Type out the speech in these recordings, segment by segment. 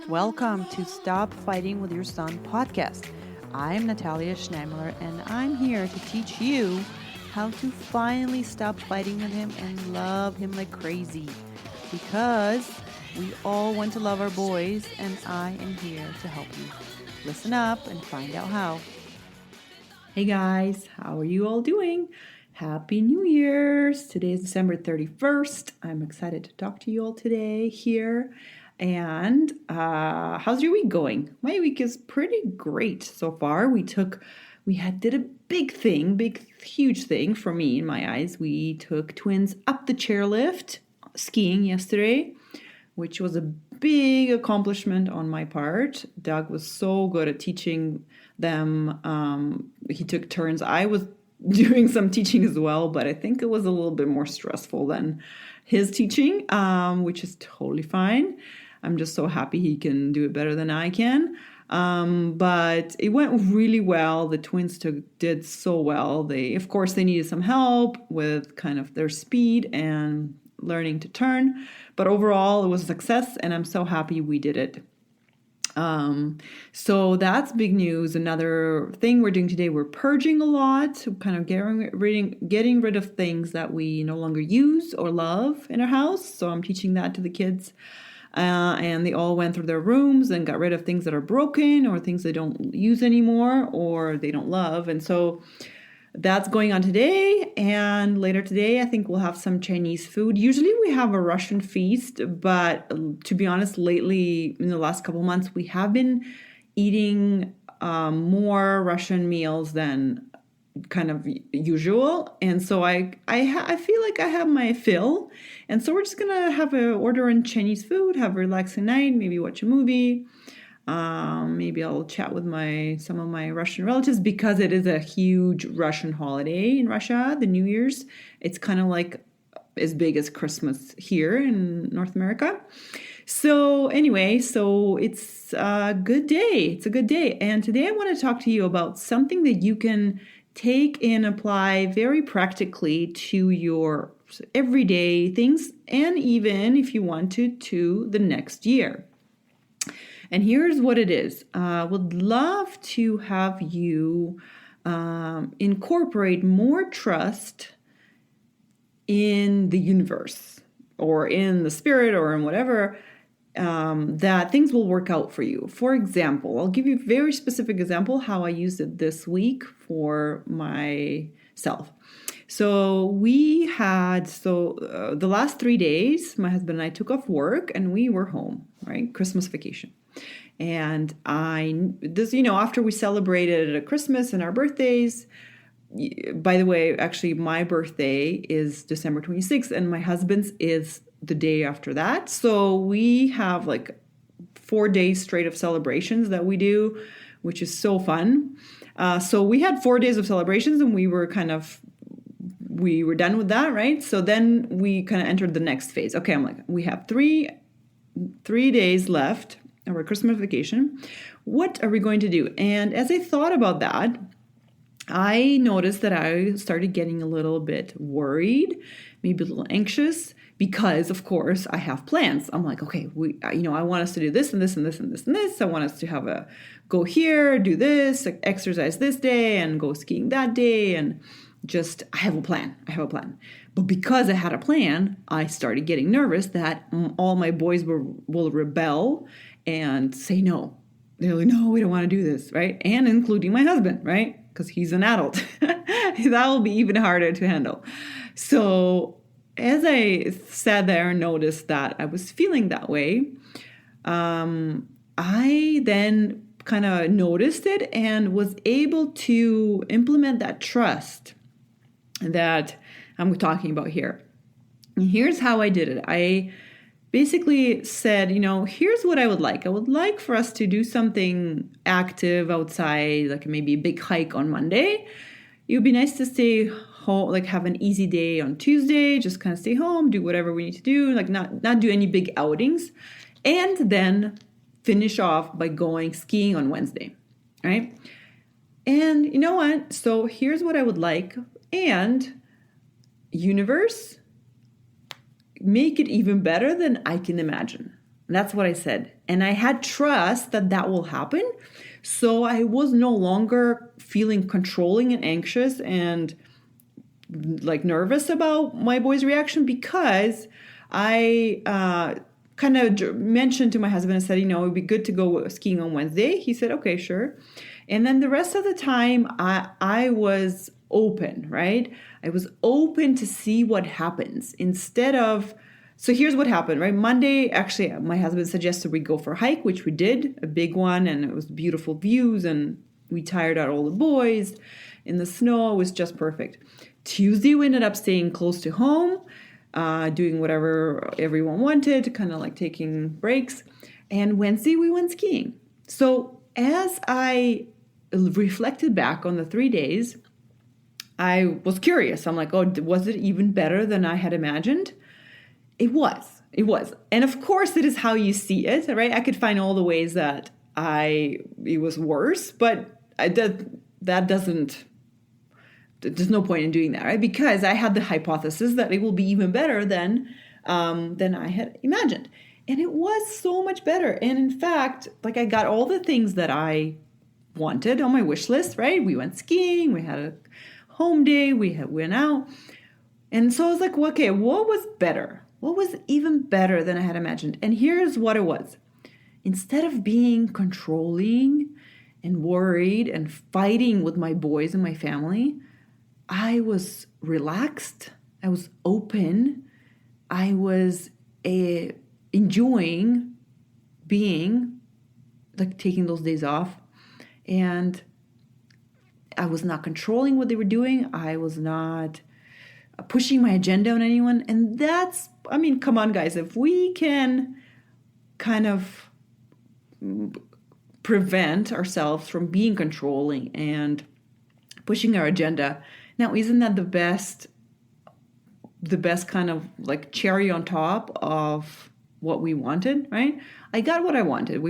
Welcome to Stop Fighting with Your Son podcast. I'm Natalia Schneimler, and I'm here to teach you how to finally stop fighting with him and love him like crazy. Because we all want to love our boys, and I am here to help you. Listen up and find out how. Hey guys, how are you all doing? Happy New Year's! Today is December 31st. I'm excited to talk to you all today here. And how's your week going? My week is pretty great so far. Did a huge thing for me in my eyes. We took twins up the chairlift skiing yesterday, which was a big accomplishment on my part. Doug was so good at teaching them. He took turns. I was doing some teaching as well, but I think it was a little bit more stressful than his teaching, which is totally fine. I'm just so happy he can do it better than I can. But it went really well. The twins did so well. They needed some help with kind of their speed and learning to turn. But overall, it was a success, and I'm so happy we did it. So that's big news. Another thing we're doing today, we're purging a lot, kind of getting rid of things that we no longer use or love in our house. So I'm teaching that to the kids. And they all went through their rooms and got rid of things that are broken or things they don't use anymore or they don't love. And so that's going on today. And later today, I think we'll have some Chinese food. Usually we have a Russian feast, but to be honest, lately, in the last couple months, we have been eating more Russian meals than kind of usual. And so I feel like I have my fill. And so we're just going to have an order in Chinese food, have a relaxing night, maybe watch a movie. Maybe I'll chat with some of my Russian relatives because it is a huge Russian holiday in Russia, the New Year's. It's kind of like as big as Christmas here in North America. So anyway, it's a good day. It's a good day. And today I want to talk to you about something that you can take and apply very practically to your everyday things, and even if you wanted to the next year. And here's what it is. I would love to have you incorporate more trust in the universe or in the spirit or in whatever, that things will work out for you. For example, I'll give you a very specific example how I used it this week for myself. So the last 3 days, my husband and I took off work and we were home, right? Christmas vacation. And after we celebrated Christmas and our birthdays, by the way, actually my birthday is December 26th and my husband's is the day after that. So we have like 4 days straight of celebrations that we do, which is so fun. So we had 4 days of celebrations and we were done with that, right? So then we kind of entered the next phase. Okay, I'm like, we have three days left of our Christmas vacation. What are we going to do? And as I thought about that, I noticed that I started getting a little bit worried, maybe a little anxious, because of course I have plans. I'm like, okay, I want us to do this and this and this and this and this. I want us to go here, do this, exercise this day, and go skiing that day, and I have a plan. But because I had a plan, I started getting nervous that all my boys will rebel and say no. They're like, no, we don't want to do this, right? And including my husband, right? Because he's an adult. That will be even harder to handle. So as I sat there and noticed that I was feeling that way, I then kind of noticed it and was able to implement that trust that I'm talking about here. And here's how I did it. I basically said, here's what I would like. I would like for us to do something active outside, like maybe a big hike on Monday. It would be nice to stay home, like have an easy day on Tuesday, just kind of stay home, do whatever we need to do, like not do any big outings, and then finish off by going skiing on Wednesday, right? And you know what? So here's what I would like. And universe, make it even better than I can imagine. And that's what I said. And I had trust that that will happen. So I was no longer feeling controlling and anxious and like nervous about my boy's reaction, because I kind of mentioned to my husband and said, it would be good to go skiing on Wednesday. He said, okay, sure. And then the rest of the time I was open, right? I was open to see what happens instead of, so here's what happened, right? Monday, actually, my husband suggested we go for a hike, which we did, a big one, and it was beautiful views, and we tired out all the boys in the snow. It was just perfect. Tuesday, we ended up staying close to home, doing whatever everyone wanted, kind of like taking breaks. And Wednesday, we went skiing. So as I reflected back on the 3 days, I was curious. I'm like, oh, was it even better than I had imagined? It was. And of course, it is how you see it, right? I could find all the ways that it was worse, but that doesn't, there's no point in doing that, right? Because I had the hypothesis that it will be even better than I had imagined. And it was so much better. And in fact, like I got all the things that I wanted on my wish list, right? We went skiing, we had a home day, went out. And so I was like, well, okay, what was better? What was even better than I had imagined? And here's what it was. Instead of being controlling and worried and fighting with my boys and my family, I was relaxed. I was open. I was enjoying being, like taking those days off. And I was not controlling what they were doing. I was not pushing my agenda on anyone. And that's, I mean, come on, guys, if we can kind of prevent ourselves from being controlling and pushing our agenda, now, isn't that the best kind of like cherry on top of what we wanted, right? I got what I wanted.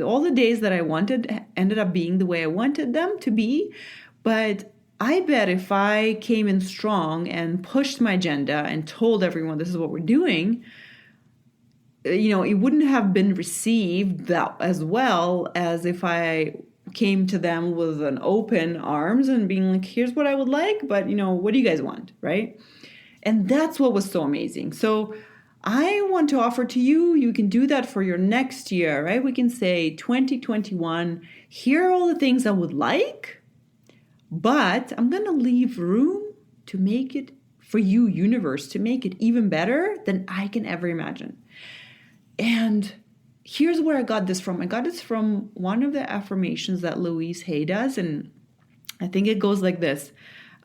All the days that I wanted ended up being the way I wanted them to be. But I bet if I came in strong and pushed my agenda and told everyone this is what we're doing, it wouldn't have been received that as well as if I came to them with an open arms and being like, here's what I would like, but what do you guys want, right? And that's what was so amazing. So I want to offer to you, you can do that for your next year, right? We can say 2021, here are all the things I would like, but I'm going to leave room to make it for you, universe, to make it even better than I can ever imagine. And here's where I got this from. I got this from one of the affirmations that Louise Hay does, and I think it goes like this.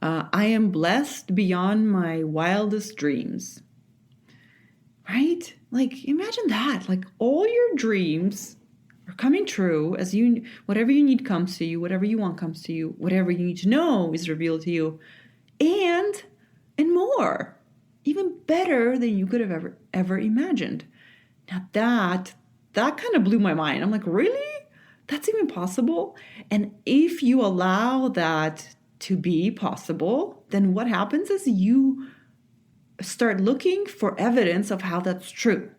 I am blessed beyond my wildest dreams. Right? Like, imagine that. Like, all your dreams are coming true as whatever you need comes to you, whatever you want comes to you, whatever you need to know is revealed to you, and more. Even better than you could have ever imagined. Now that kind of blew my mind. I'm like, really? That's even possible? And if you allow that to be possible, then what happens is you start looking for evidence of how that's true.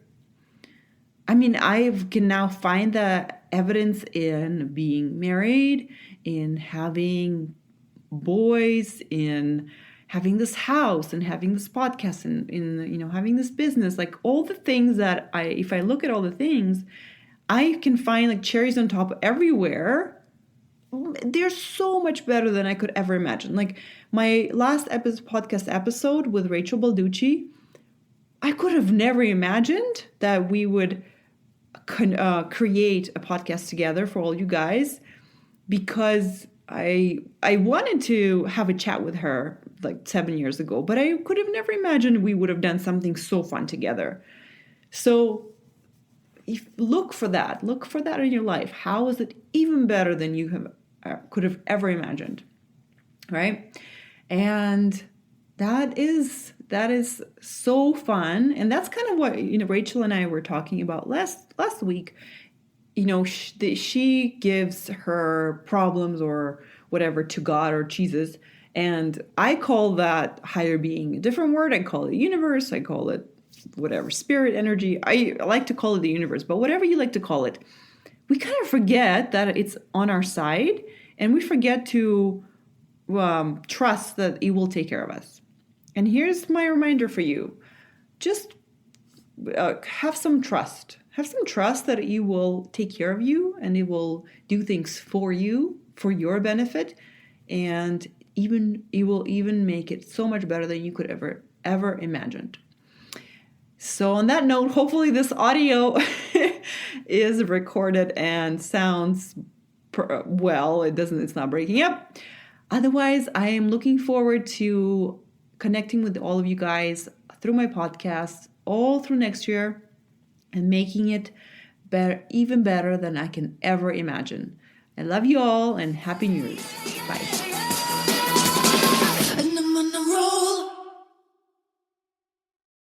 I mean, I can now find the evidence in being married, in having boys, in having this house, and having this podcast, and in having this business, like all the things that if I look at all the things, I can find like cherries on top everywhere. They're so much better than I could ever imagine. Like my last podcast episode with Rachel Balducci, I could have never imagined that we would create a podcast together for all you guys, because I wanted to have a chat with her like 7 years ago, but I could have never imagined we would have done something so fun together. So look for that in your life. How is it even better than you could have ever imagined, right? And that is so fun. And that's kind of what Rachel and I were talking about last week. She gives her problems or whatever to God or Jesus, and I call that higher being a different word. I call it universe. I call it whatever, spirit, energy. I like to call it the universe, but whatever you like to call it, we kind of forget that it's on our side, and we forget to trust that it will take care of us. And here's my reminder for you. Just have some trust. Have some trust that it will take care of you, and it will do things for you, for your benefit, and it will even make it so much better than you could ever imagined. So on that note, hopefully this audio is recorded and sounds well. It's not breaking up. Otherwise, I am looking forward to connecting with all of you guys through my podcast all through next year and making it better, even better than I can ever imagine. I love you all, and Happy New Year's. Bye.